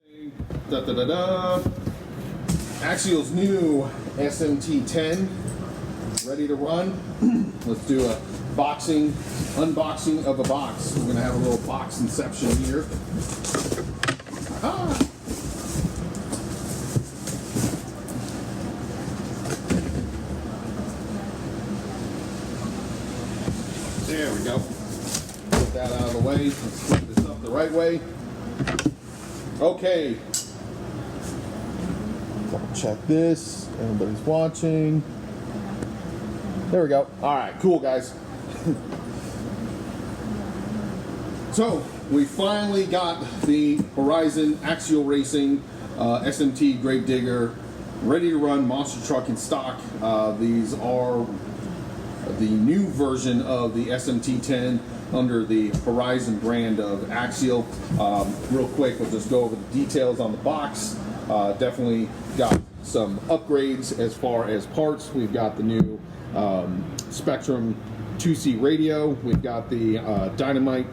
Da, da, da, da. Axial's new SMT-10 ready to run. Let's do a unboxing of a box. We're gonna have a little box inception here. Ah. There we go. Put that out of the way. Let's put this up the right way. Okay. Check this. Everybody's watching. There we go. All right, cool, guys. So we finally got the Horizon Axial Racing SMT Grave Digger ready to run monster truck in stock. These are the new version of the SMT-10 under the Horizon brand of Axial. Real quick, we'll just go over the details on the box. Definitely got some upgrades as far as parts. We've got the new Spectrum 2C radio. We've got the Dynamite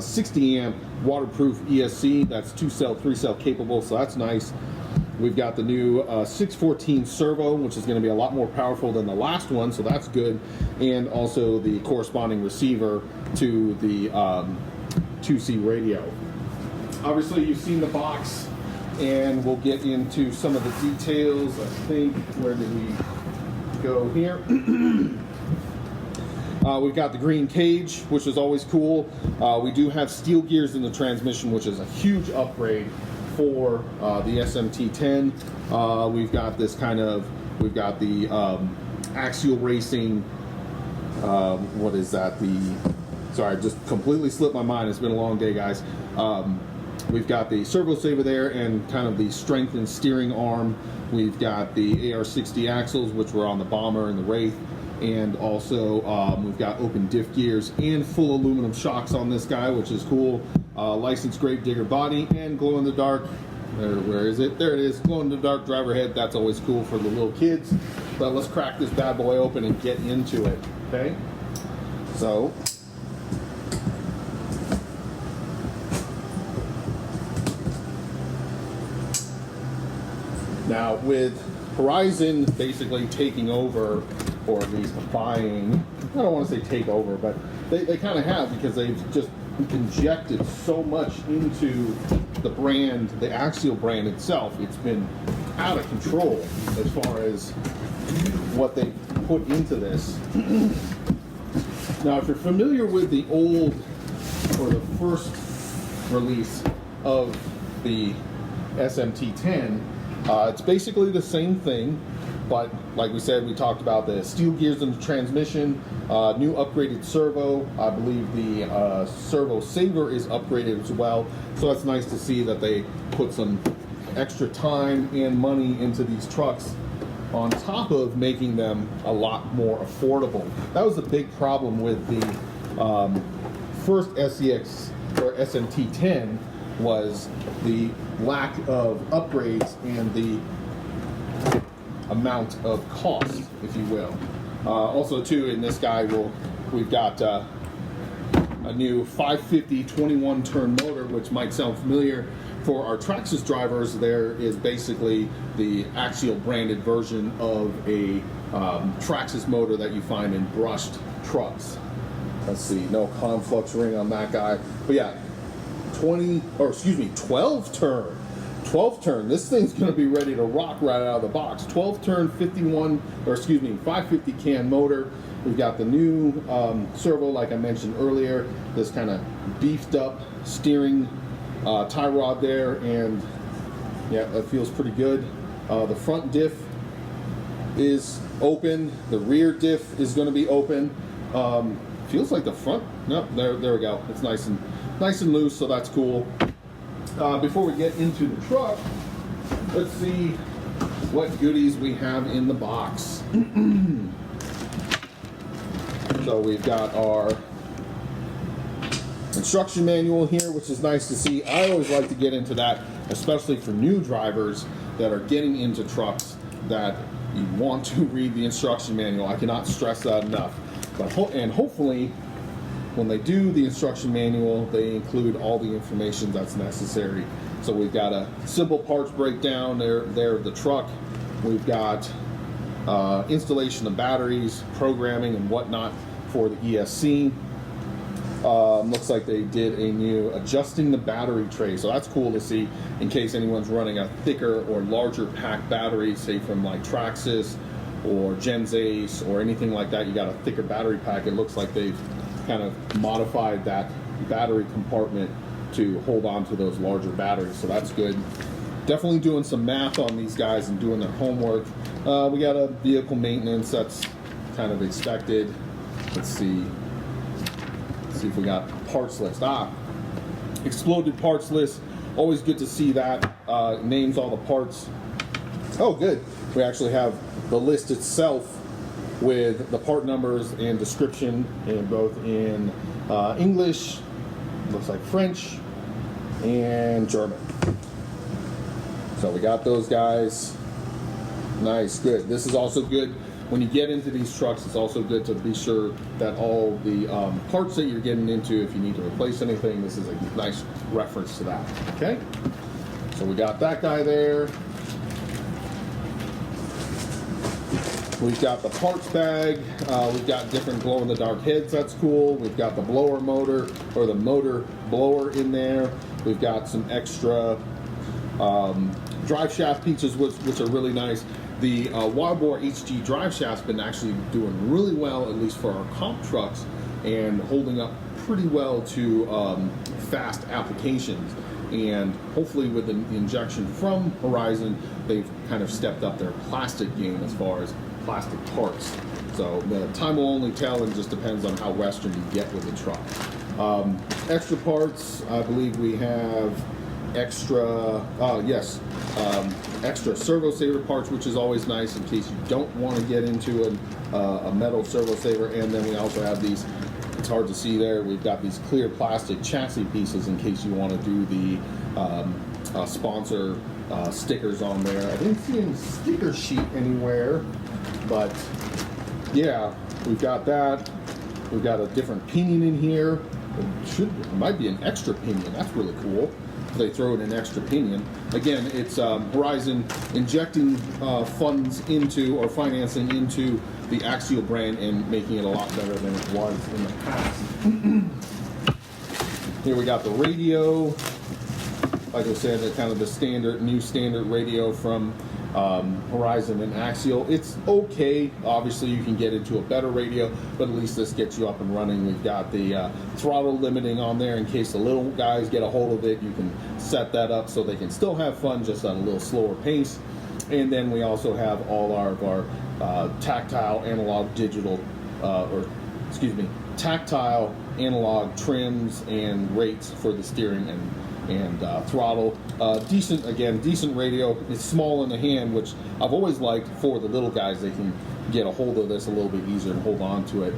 60 amp waterproof ESC. That's 2-cell, 3-cell capable, so that's nice. We've got the new 614 servo, which is going to be a lot more powerful than the last one, so that's good. And also the corresponding receiver to the 2C radio. Obviously, you've seen the box, and we'll get into some of the details. I think, where did we go here? We've got the green cage, which is always cool. We do have steel gears in the transmission, which is a huge upgrade for the SMT-10. We've got this we've got the Axial Racing, what is that? Sorry, just completely slipped my mind. It's been a long day, guys. We've got the servo saver there and kind of the strengthened steering arm. We've got the AR-60 axles, which were on the Bomber and the Wraith. And also we've got open diff gears and full aluminum shocks on this guy, which is cool. Licensed grave digger body and glow in the dark. Where is it? There it is. Glow in the dark driver head. That's always cool for the little kids. But let's crack this bad boy open and get into it. Okay. So. Now with Horizon basically taking over, or at least buying, I don't want to say take over, but they kind of have, because they've just injected so much into the brand, the Axial brand itself. It's been out of control as far as what they put into this. Now, if you're familiar with the old, or the first release of the SMT-10, it's basically the same thing, but like we said, we talked about the steel gears in the transmission, new upgraded servo. I believe the servo saver is upgraded as well, so it's nice to see that they put some extra time and money into these trucks, on top of making them a lot more affordable. That was the big problem with the first SCX or SMT-10, was the lack of upgrades and the amount of cost, if you will. Also too, in this guy, we've got a new 550 21 turn motor, which might sound familiar for our Traxxas drivers. There is basically the Axial branded version of a Traxxas motor that you find in brushed trucks. Let's see, no conflux ring on that guy, but yeah, 12 turn. 12 turn. This thing's going to be ready to rock right out of the box. 12 turn 550 can motor. We've got the new servo, like I mentioned earlier. This kind of beefed up steering tie rod there, and yeah, that feels pretty good. The front diff is open. The rear diff is going to be open. Feels like the front. No, there we go. It's nice and loose, so that's cool. Before we get into the truck, let's see what goodies we have in the box. So we've got our instruction manual here, which is nice to see. I always like to get into that, especially for new drivers that are getting into trucks, that you want to read the instruction manual. I cannot stress that enough. But hopefully when they do the instruction manual, they include all the information that's necessary. So we've got a simple parts breakdown there of the truck. We've got installation of batteries, programming and whatnot for the ESC. Looks like they did a new adjusting the battery tray, so that's cool to see in case anyone's running a thicker or larger pack battery, say from like Traxxas or Gens Ace or anything like that. You got a thicker battery pack. It looks like they've kind of modified that battery compartment to hold on to those larger batteries, so that's good. Definitely doing some math on these guys and doing their homework. We got a vehicle maintenance, that's kind of expected. Let's see if we got parts list. Exploded parts list, always good to see that. Names all the parts. Oh good, we actually have the list itself with the part numbers and description in both in English, looks like French, and German. So we got those guys. Nice, good. This is also good when you get into these trucks. It's also good to be sure that all the parts that you're getting into, if you need to replace anything, this is a nice reference to that. Okay, so we got that guy there. We've got the parts bag. We've got different glow-in-the-dark heads. That's cool. We've got the blower motor, or the motor blower in there. We've got some extra drive shaft pieces, which are really nice. The wild bore HG drive shaft's been actually doing really well, at least for our comp trucks, and holding up pretty well to fast applications. And hopefully with the injection from Horizon, they've kind of stepped up their plastic game as far as plastic parts. So the time will only tell, and just depends on how Western you get with the truck. Extra parts, I believe we have extra, extra servo saver parts, which is always nice in case you don't want to get into a metal servo saver. And then we also have these, it's hard to see there, we've got these clear plastic chassis pieces in case you want to do the sponsor stickers on there. I didn't see any sticker sheet anywhere, but yeah, we've got that. We've got a different pinion in here. It might be an extra pinion. That's really cool. They throw in an extra pinion. Again, it's Horizon injecting funds into, or financing into, the Axial brand and making it a lot better than it was in the past. Here we got the radio. Like I said, they're kind of the new standard radio from Horizon and Axial. It's okay. Obviously, you can get into a better radio, but at least this gets you up and running. We've got the throttle limiting on there in case the little guys get a hold of it. You can set that up so they can still have fun, just at a little slower pace. And then we also have all of our tactile analog digital, tactile analog trims and rates for the steering and throttle. Decent radio. It's small in the hand, which I've always liked for the little guys. They can get a hold of this a little bit easier and hold on to it.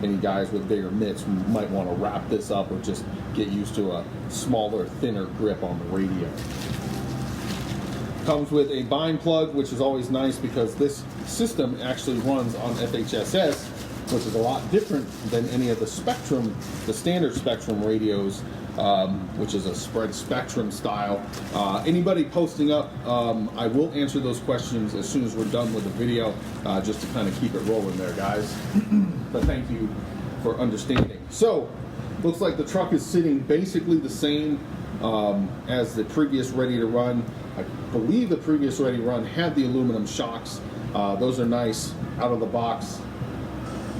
Any guys with bigger mitts might want to wrap this up or just get used to a smaller, thinner grip on the radio. Comes with a bind plug, which is always nice because this system actually runs on FHSS, which is a lot different than any of the standard Spectrum radios, which is a spread spectrum style. Anybody posting up, I will answer those questions as soon as we're done with the video, just to kind of keep it rolling there, guys. But thank you for understanding. So, looks like the truck is sitting basically the same as the previous Ready to Run. I believe the previous Ready to Run had the aluminum shocks. Those are nice out of the box.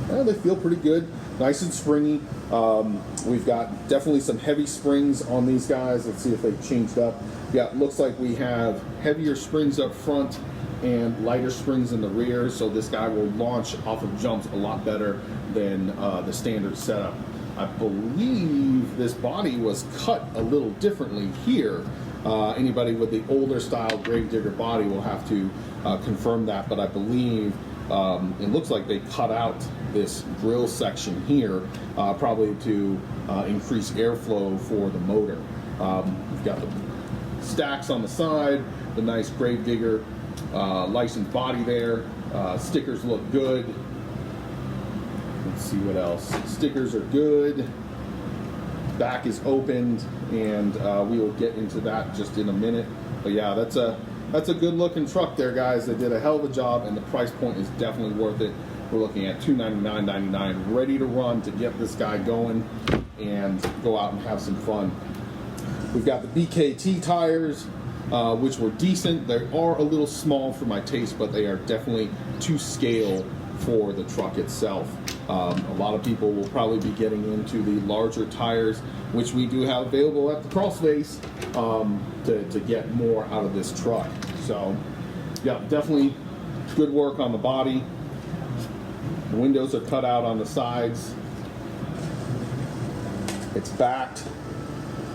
They feel pretty good, nice and springy. We've got definitely some heavy springs on these guys. Let's see if they've changed up. Yeah, it looks like we have heavier springs up front and lighter springs in the rear, so this guy will launch off of jumps a lot better than the standard setup. I believe this body was cut a little differently here. Anybody with the older style Gravedigger body will have to confirm that, but I believe it looks like they cut out this grill section here, probably to increase airflow for the motor. We've got the stacks on the side, the nice Gravedigger licensed body there. Stickers look good. Let's see what else. Stickers are good. Back is opened, and we will get into that just in a minute. But yeah, that's a good looking truck there, guys. They did a hell of a job, and the price point is definitely worth it. We're looking at $299.99, ready to run to get this guy going and go out and have some fun. We've got the BKT tires, which were decent. They are a little small for my taste, but they are definitely to scale for the truck itself. A lot of people will probably be getting into the larger tires, which we do have available at the crawl space, to get more out of this truck. So yeah, definitely good work on the body. The windows are cut out on the sides. It's backed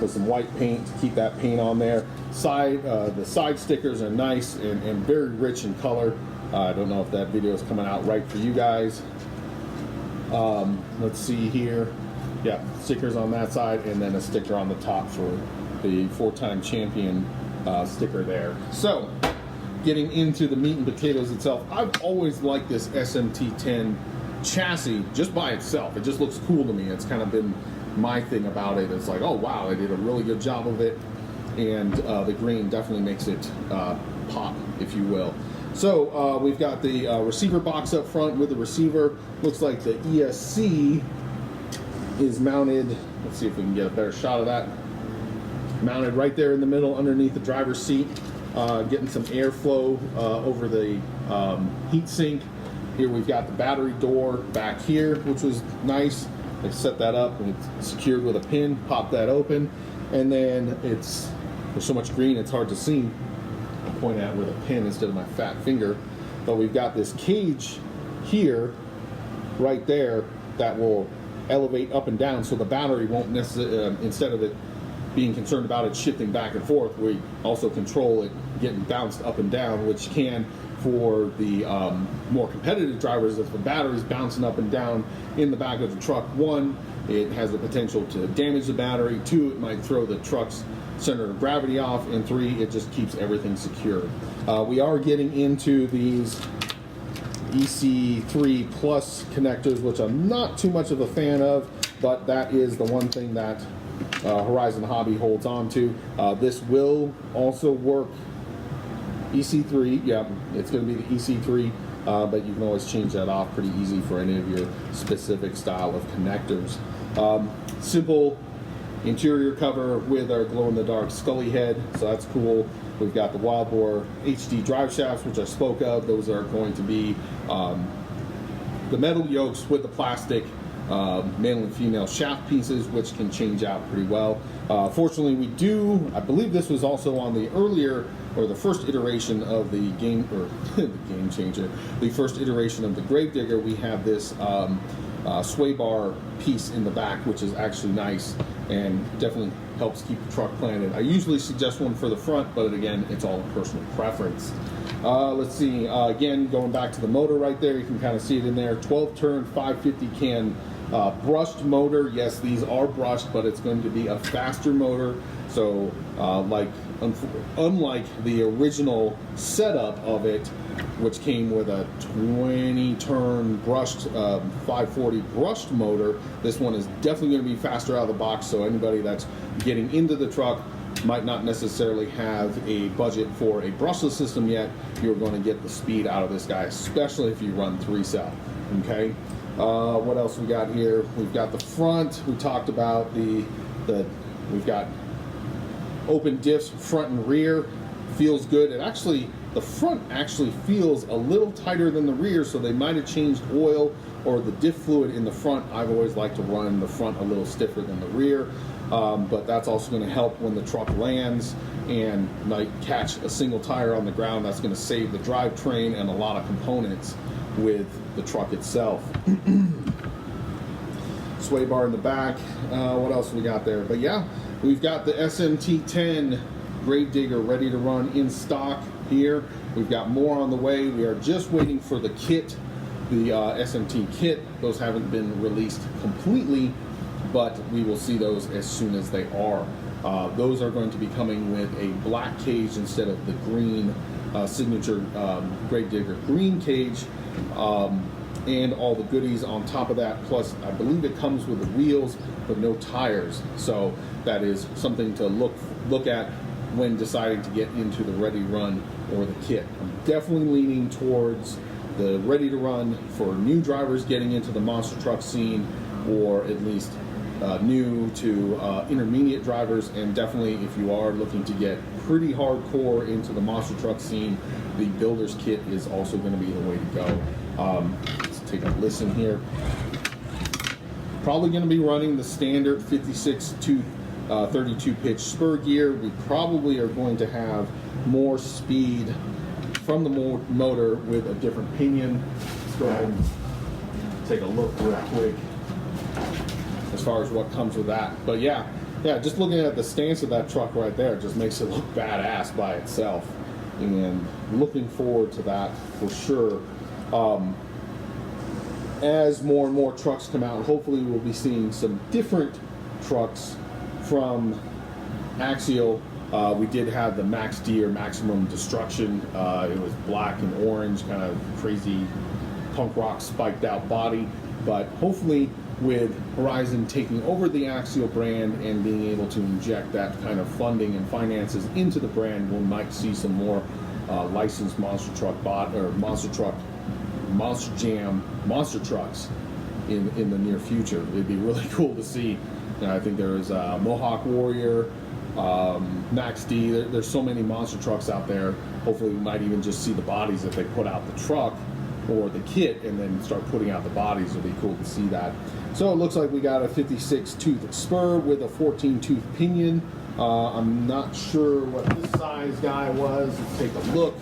with some white paint to keep that paint on there. The side stickers are nice and very rich in color. I don't know if that video is coming out right for you guys. Let's see here. Yeah, stickers on that side, and then a sticker on the top for the 4-time champion sticker there. So, getting into the meat and potatoes itself, I've always liked this SMT-10 chassis just by itself. It just looks cool to me. It's kind of been my thing about it. It's like, oh wow, they did a really good job of it, and the green definitely makes it pop, if you will. So we've got the receiver box up front with the receiver. Looks like the ESC is mounted. Let's see if we can get a better shot of that. Mounted right there in the middle underneath the driver's seat. Getting some airflow over the heat sink. Here we've got the battery door back here, which was nice. I set that up and it's secured with a pin. Pop that open, and then there's so much green it's hard to see. I'll point at with a pin instead of my fat finger. But we've got this cage here, right there, that will elevate up and down, so the battery won't necessarily, instead of it being concerned about it shifting back and forth, we also control it getting bounced up and down, which can, for the more competitive drivers, if the battery's bouncing up and down in the back of the truck, one, it has the potential to damage the battery, two, it might throw the truck's center of gravity off, and three, it just keeps everything secure. We are getting into these EC3 Plus connectors, which I'm not too much of a fan of, but that is the one thing that Horizon Hobby holds on to. This will also work EC3, yeah, it's going to be the EC3, but you can always change that off pretty easy for any of your specific style of connectors. Simple interior cover with our glow-in-the-dark Scully head, so that's cool. We've got the Wild Boar HD drive shafts, which I spoke of. Those are going to be the metal yokes with the plastic male and female shaft pieces, which can change out pretty well. Fortunately, we do, I believe this was also on the earlier, or the first iteration of the game, or the Game Changer, the first iteration of the Gravedigger. We have this sway bar piece in the back, which is actually nice and definitely helps keep the truck planted. I usually suggest one for the front, but again, it's all personal preference. Let's see, again, going back to the motor right there, you can kind of see it in there, 12-turn 550 can brushed motor. Yes, these are brushed, but it's going to be a faster motor. So unlike the original setup of it, which came with a 20-turn brushed 540 brushed motor, this one is definitely going to be faster out of the box. So anybody that's getting into the truck might not necessarily have a budget for a brushless system yet, you're going to get the speed out of this guy, especially if you run 3-cell. Okay. What else we got here? We've got the front. We talked about we've got open diffs front and rear. Feels good. The front actually feels a little tighter than the rear, so they might have changed oil or the diff fluid in the front. I've always liked to run the front a little stiffer than the rear, but that's also going to help when the truck lands and might catch a single tire on the ground. That's going to save the drivetrain and a lot of components with the truck itself. Sway bar in the back. What else we got there? But yeah, we've got the SMT-10 Gravedigger ready to run in stock here. We've got more on the way. We are just waiting for the kit, the SMT kit. Those haven't been released completely, but we will see those as soon as they are. Those are going to be coming with a black cage instead of the green signature Gravedigger green cage. and all the goodies on top of that. Plus, I believe it comes with the wheels, but no tires. So that is something to look at when deciding to get into the Ready to Run or the kit. I'm definitely leaning towards the Ready to Run for new drivers getting into the monster truck scene, or at least new to intermediate drivers. And definitely if you are looking to get pretty hardcore into the monster truck scene, the builder's kit is also going to be the way to go. Let's take a listen here. Probably going to be running the standard 56 tooth 32 pitch spur gear. We probably are going to have more speed from the motor with a different pinion. Let's go ahead and take a look real quick as far as what comes with that. But yeah, just looking at the stance of that truck right there just makes it look badass by itself, and looking forward to that for sure. As more and more trucks come out, hopefully we'll be seeing some different trucks from Axial. We did have the Max D, or Maximum Destruction. It was black and orange, kind of crazy punk rock spiked out body. But hopefully with Horizon taking over the Axial brand and being able to inject that kind of funding and finances into the brand, we might see some more licensed monster truck Monster Jam monster trucks in the near future. It'd be really cool to see. I think there's Mohawk Warrior, Max D. There's so many monster trucks out there. Hopefully we might even just see the bodies if they put out the truck or the kit and then start putting out the bodies. It'll be cool to see that. So it looks like we got a 56 tooth spur with a 14 tooth pinion. I'm not sure what this size guy was. Let's take a look.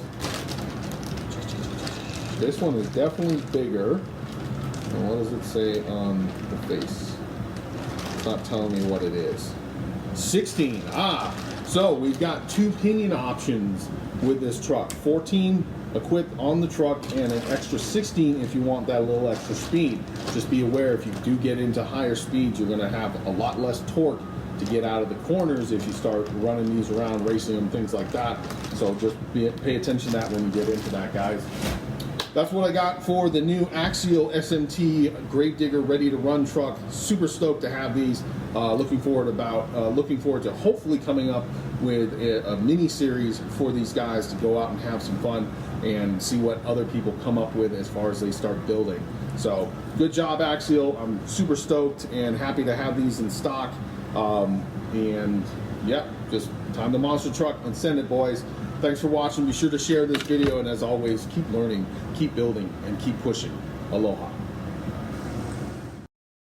This one is definitely bigger. And what does it say on the face? It's not telling me what it is. 16. So we've got 2 pinion options with this truck. 14 equipped on the truck and an extra 16 if you want that little extra speed. Just be aware, if you do get into higher speeds, you're going to have a lot less torque to get out of the corners if you start running these around, racing them, things like that. So just pay attention to that when you get into that, guys. That's what I got for the new Axial SMT Grave Digger Ready to Run truck. Super stoked to have these. Looking forward to hopefully coming up with a mini series for these guys to go out and have some fun and see what other people come up with as far as they start building. So good job, Axial. I'm super stoked and happy to have these in stock. And yeah, just time to monster truck and send it, boys. Thanks for watching. Be sure to share this video, and as always, keep learning, keep building, and keep pushing. Aloha.